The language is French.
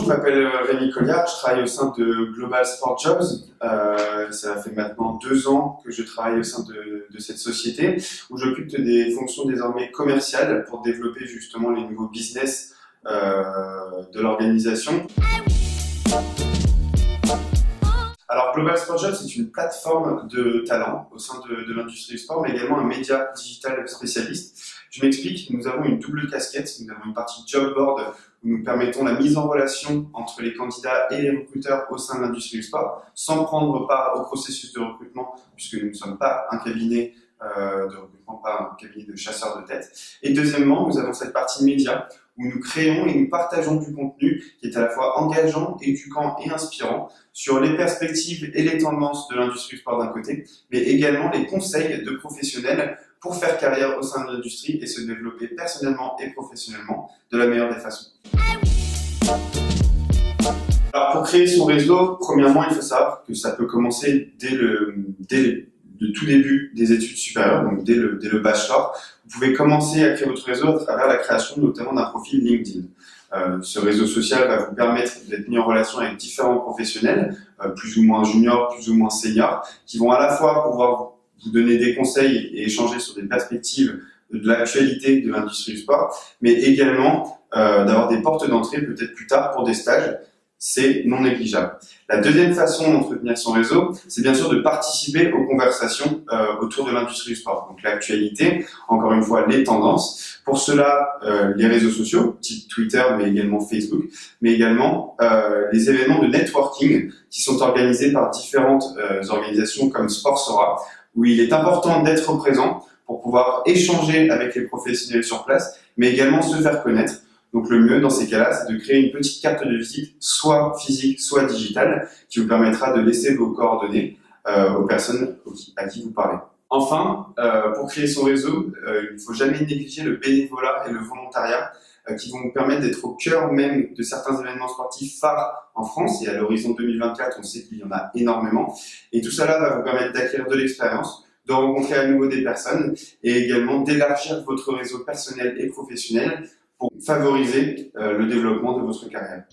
m'appelle Rémi Colliard, je travaille au sein de Global Sport Jobs. Ça fait maintenant 2 ans que je travaille au sein de cette société où j'occupe des fonctions désormais commerciales pour développer justement les nouveaux business de l'organisation. Alors Global Sport Jobs, c'est une plateforme de talent au sein de l'industrie du sport, mais également un média digital spécialiste. Je m'explique, nous avons une double casquette, nous avons une partie job board où nous permettons la mise en relation entre les candidats et les recruteurs au sein de l'industrie du sport, sans prendre part au processus de recrutement, puisque nous ne sommes pas un cabinet de recrutement, pas un cabinet de chasseurs de tête. Et deuxièmement, nous avons cette partie média où nous créons et nous partageons du contenu qui est à la fois engageant, éduquant et inspirant sur les perspectives et les tendances de l'industrie du sport d'un côté, mais également les conseils de professionnels pour faire carrière au sein de l'industrie et se développer personnellement et professionnellement de la meilleure des façons. Alors pour créer son réseau, premièrement, il faut savoir que ça peut commencer dès le tout début des études supérieures, donc dès le bachelor. Vous pouvez commencer à créer votre réseau à travers la création notamment d'un profil LinkedIn. Ce réseau social va vous permettre d'être mis en relation avec différents professionnels, plus ou moins juniors, plus ou moins seniors, qui vont à la fois pouvoir vous donner des conseils et échanger sur des perspectives de l'actualité de l'industrie du sport, mais également d'avoir des portes d'entrée peut-être plus tard pour des stages. C'est non négligeable. La deuxième façon d'entretenir son réseau, c'est bien sûr de participer aux conversations autour de l'industrie du sport. Donc l'actualité, encore une fois, les tendances. Pour cela, les réseaux sociaux, type Twitter, mais également Facebook, mais également les événements de networking qui sont organisés par différentes organisations comme Sportsora, où il est important d'être présent pour pouvoir échanger avec les professionnels sur place, mais également se faire connaître. Donc le mieux dans ces cas-là, c'est de créer une petite carte de visite, soit physique, soit digitale, qui vous permettra de laisser vos coordonnées aux personnes à qui vous parlez. Enfin, pour créer son réseau, il ne faut jamais négliger le bénévolat et le volontariat qui vont vous permettre d'être au cœur même de certains événements sportifs phares en France. Et à l'horizon 2024, on sait qu'il y en a énormément. Et tout cela va vous permettre d'acquérir de l'expérience, de rencontrer à nouveau des personnes et également d'élargir votre réseau personnel et professionnel pour favoriser le développement de votre carrière.